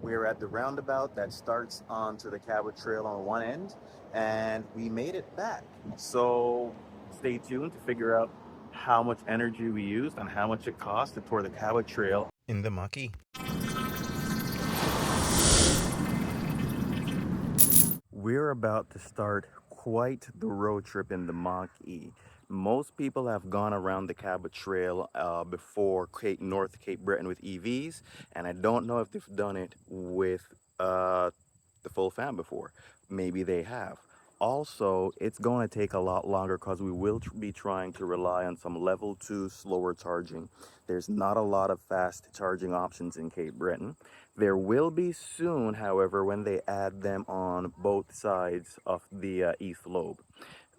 We're at the roundabout that starts onto the Cabot Trail on one end, and we made it back. So stay tuned to figure out how much energy we used and how much it cost to tour the Cabot Trail in the Mach-E. We're about to start quite the road trip in the Mach-E. Most people have gone around the Cabot Trail before North Cape Breton with EVs, and I don't know if they've done it with the full fam before. Maybe they have. Also, it's going to take a lot longer because we will be trying to rely on some level 2 slower charging. There's not a lot of fast charging options in Cape Breton. There will be soon, however, when they add them on both sides of the East Lobe,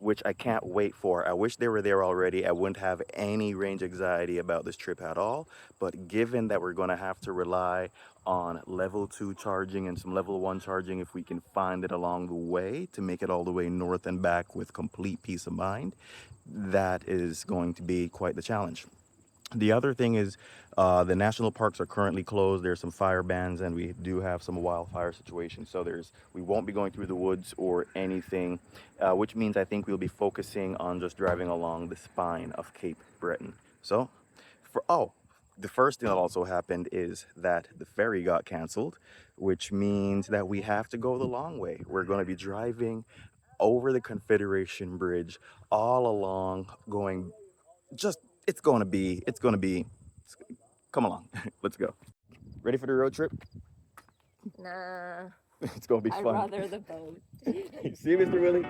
which I can't wait for. I wish they were there already. I wouldn't have any range anxiety about this trip at all. But given that we're going to have to rely on level 2 charging and some level 1 charging, if we can find it along the way to make it all the way north and back with complete peace of mind, that is going to be quite the challenge. The other thing is the national parks are currently closed. There's some fire bans, and we do have some wildfire situations. So we won't be going through the woods or anything, which means I think we'll be focusing on just driving along the spine of Cape Breton. So the first thing that also happened is that the ferry got canceled, which means that we have to go the long way. We're going to be driving over the Confederation Bridge all along, going just it's gonna be come along. Let's go. Ready for the road trip? Nah. It's gonna be fun. I'd rather the boat. See, Mr. Willie?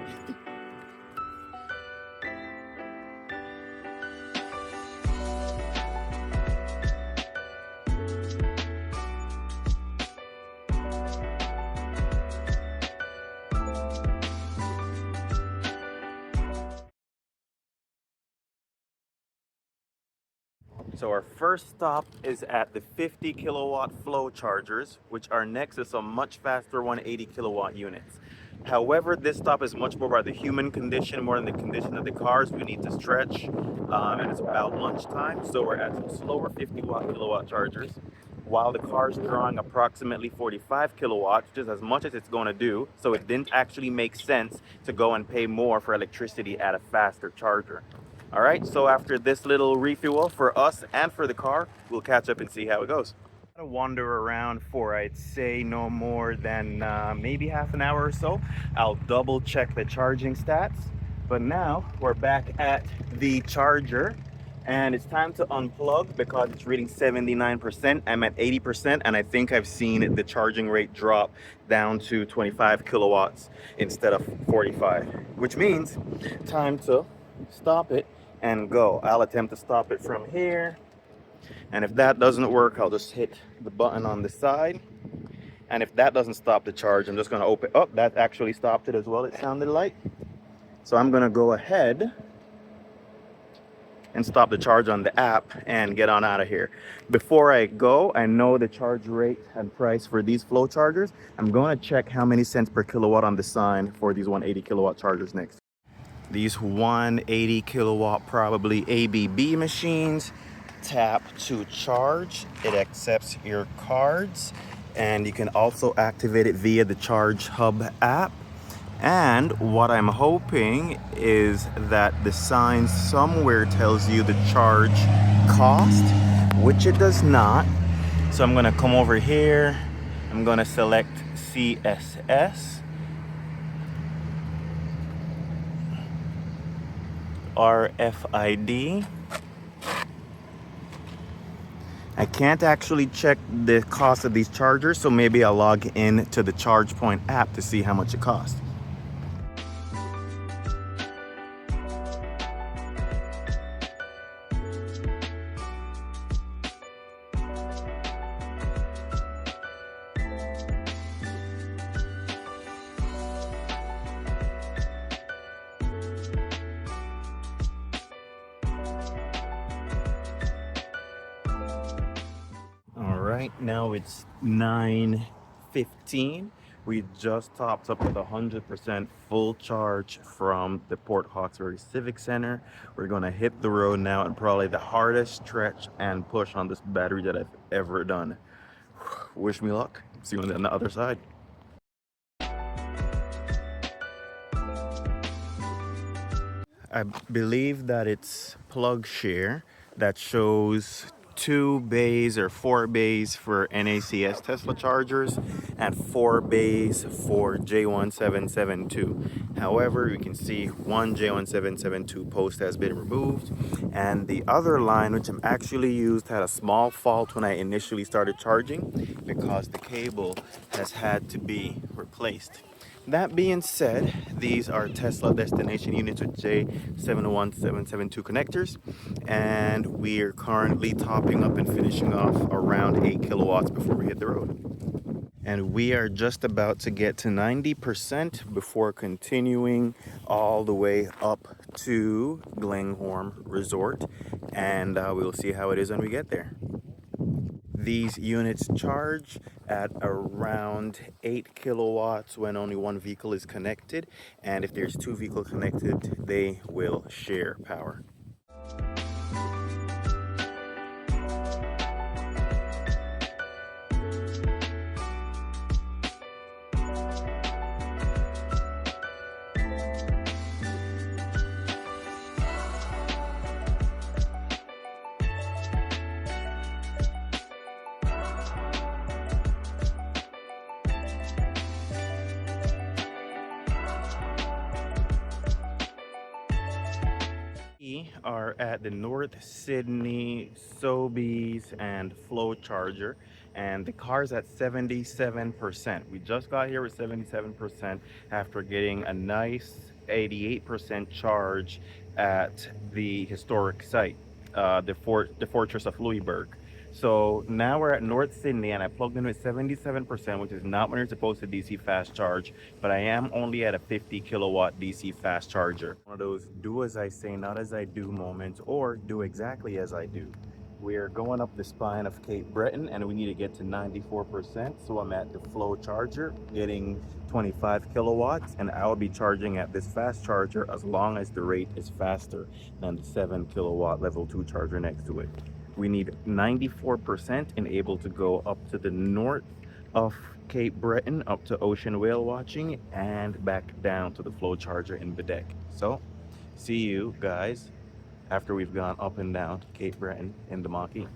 So our first stop is at the 50 kilowatt flow chargers, which are next to some much faster 180 kilowatt units. However, this stop is much more about the human condition, more than the condition of the cars. We need to stretch, and it's about lunchtime, so we're at some slower 50 kilowatt chargers, while the car's drawing approximately 45 kilowatts, which is as much as it's going to do. So it didn't actually make sense to go and pay more for electricity at a faster charger. All right, so after this little refuel for us and for the car, we'll catch up and see how it goes. I'm gonna wander around for, I'd say, no more than maybe half an hour or so. I'll double check the charging stats. But now we're back at the charger, and it's time to unplug because it's reading 79%. I'm at 80%, and I think I've seen the charging rate drop down to 25 kilowatts instead of 45, which means time to stop it and go. I'll attempt to stop it from here, and if that doesn't work, I'll just hit the button on the side, and if that doesn't stop the charge, I'm just going to open up. That actually stopped it as well, it sounded like. So I'm going to go ahead and stop the charge on the app and get on out of here. Before I go, I know the charge rate and price for these flow chargers. I'm going to check how many cents per kilowatt on the sign for these 180 kilowatt chargers next. These 180 kilowatt probably ABB machines, tap to charge. It accepts your cards, and you can also activate it via the Chargehub app. And what I'm hoping is that the sign somewhere tells you the charge cost, which it does not. So I'm gonna come over here. I'm gonna select CSS. RFID. I can't actually check the cost of these chargers, so maybe I'll log in to the ChargePoint app to see how much it costs. Right now it's 9:15. We just topped up with 100% full charge from the Port Hawkesbury Civic Center. We're gonna hit the road now, and probably the hardest stretch and push on this battery that I've ever done. Wish me luck. See you on the other side. I believe that it's plugshare that shows 2 bays or 4 bays for NACS Tesla chargers and 4 bays for J1772. However, you can see one J1772 post has been removed, and the other line, which I'm actually used, had a small fault when I initially started charging because the cable has had to be replaced. That being said, these are Tesla destination units with J71772 connectors, and we're currently topping up and finishing off around 8 kilowatts before we hit the road. And we are just about to get to 90% before continuing all the way up to Glenghorn Resort, and we'll see how it is when we get there. These units charge at around 8 kilowatts when only one vehicle is connected, and if there's 2 vehicles connected, they will share power. We are at the North Sydney Sobeys and Flow Charger, and the car's at 77%. We just got here with 77% after getting a nice 88% charge at the historic site, the Fortress of Louisbourg. So now we're at North Sydney, and I plugged in with 77%, which is not when you're supposed to DC fast charge, but I am only at a 50 kilowatt DC fast charger. One of those do as I say, not as I do moments, or do exactly as I do. We're going up the spine of Cape Breton, and we need to get to 94%. So I'm at the Flow charger, getting 25 kilowatts, and I'll be charging at this fast charger as long as the rate is faster than the 7 kilowatt level 2 charger next to it. We need 94% and able to go up to the north of Cape Breton, up to ocean whale watching, and back down to the Flow charger in Bedeck. So see you guys after we've gone up and down Cape Breton in the Mach-E.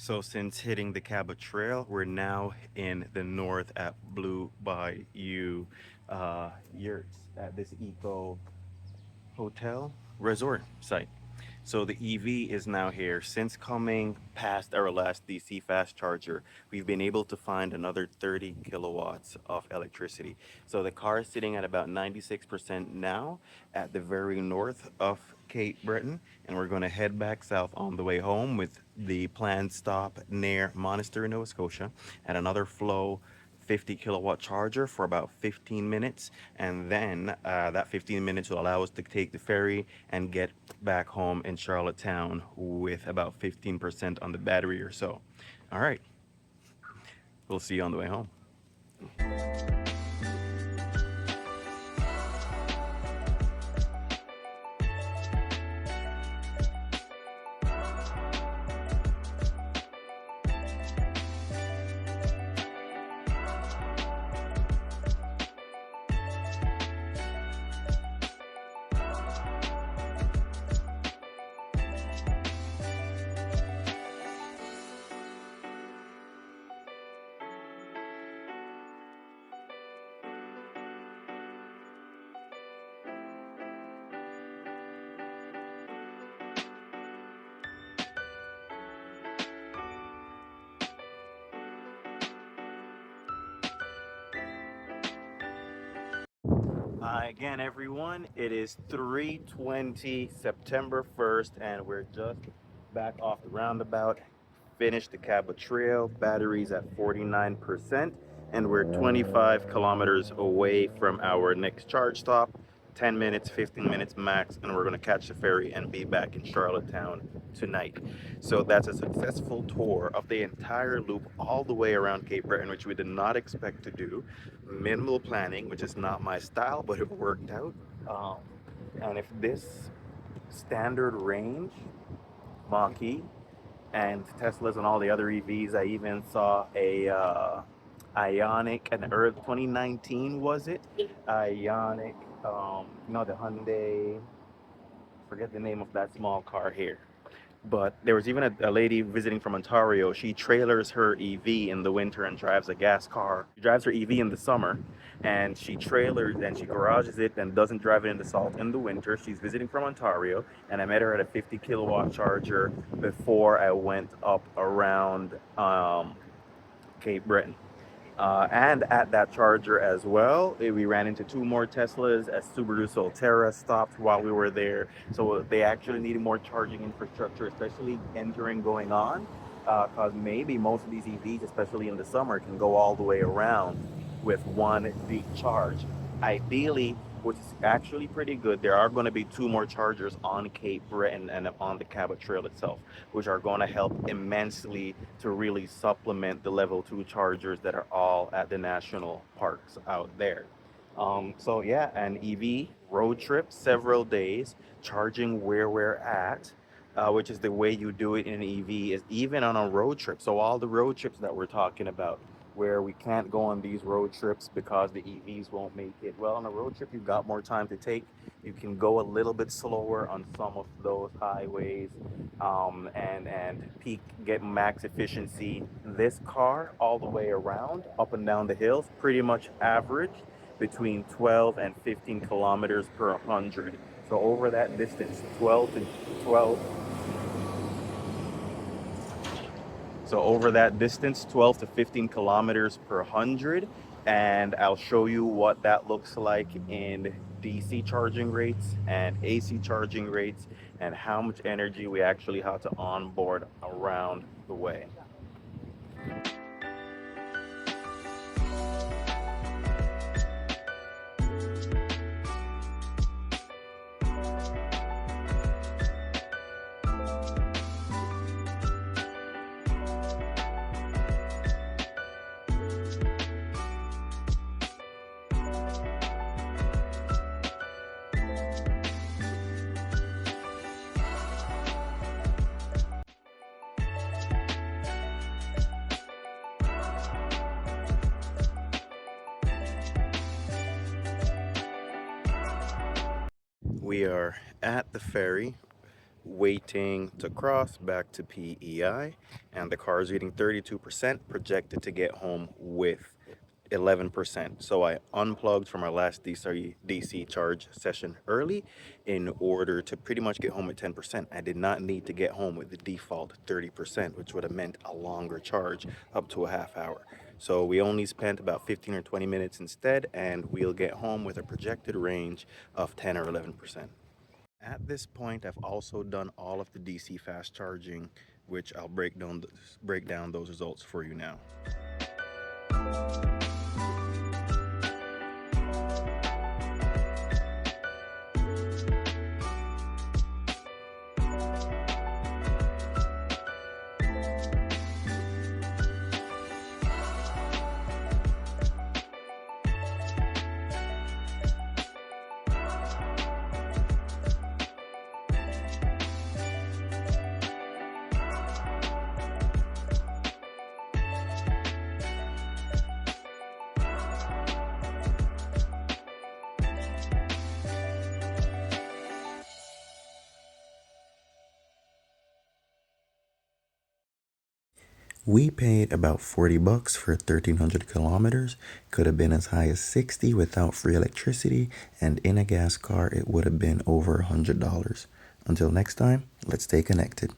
So since hitting the Cabot Trail, we're now in the north at Blue Bayou Yurts at this eco hotel resort site. So the EV is now here. Since coming past our last DC fast charger, we've been able to find another 30 kilowatts of electricity. So the car is sitting at about 96% now at the very north of Cape Breton, and we're going to head back south on the way home with the planned stop near Monastery, Nova Scotia, and another flow 50 kilowatt charger for about 15 minutes, and then that 15 minutes will allow us to take the ferry and get back home in Charlottetown with about 15% on the battery or so. All right, we'll see you on the way home. Again, everyone, it is 3:20 September 1st, and we're just back off the roundabout. Finished the Cabot Trail, batteries at 49%, and we're 25 kilometers away from our next charge stop. 10 minutes, 15 minutes max, and we're going to catch the ferry and be back in Charlottetown tonight. So that's a successful tour of the entire loop all the way around Cape Breton, which we did not expect to do. Minimal planning, which is not my style, but it worked out. And if this standard range Mach-E and Teslas and all the other EVs, I even saw a Ionic, an Earth 2019 was it? Ionic, the Hyundai, forget the name of that small car here. But there was even a lady visiting from Ontario. She trailers her EV in the winter and drives a gas car. She drives her EV in the summer, and she trailers and she garages it and doesn't drive it in the salt in the winter. She's visiting from Ontario, and I met her at a 50 kilowatt charger before I went up around Cape Breton. And at that charger as well, we ran into two more Teslas. A Subaru Solterra stopped while we were there. So they actually needed more charging infrastructure, especially entering going on, because maybe most of these EVs, especially in the summer, can go all the way around with one big charge. Ideally, which is actually pretty good, there are going to be two more chargers on Cape Breton and on the Cabot Trail itself, which are going to help immensely to really supplement the level 2 chargers that are all at the national parks out there. So yeah, an EV road trip, several days, charging where we're at, which is the way you do it in an EV, is even on a road trip. So all the road trips that we're talking about, where we can't go on these road trips because the EVs won't make it. Well, on a road trip, you've got more time to take. You can go a little bit slower on some of those highways, and peak, get max efficiency. This car, all the way around, up and down the hills, pretty much average between 12 and 15 kilometers per 100. So over that distance, 12 to 12. So over that distance, 12 to 15 kilometers per 100. And I'll show you what that looks like in DC charging rates and AC charging rates, and how much energy we actually have to onboard around the way. We are at the ferry. waiting to cross back to PEI, and the car is reading 32%, projected to get home with 11%. So I unplugged from our last DC charge session early in order to pretty much get home at 10%. I did not need to get home with the default 30%, which would have meant a longer charge up to a half hour. So we only spent about 15 or 20 minutes instead, and we'll get home with a projected range of 10 or 11%. At this point, I've also done all of the DC fast charging, which I'll break down those results for you now. We paid about $40 for 1,300 kilometers. Could have been as high as 60 without free electricity, and in a gas car it would have been over $100. Until next time, let's stay connected.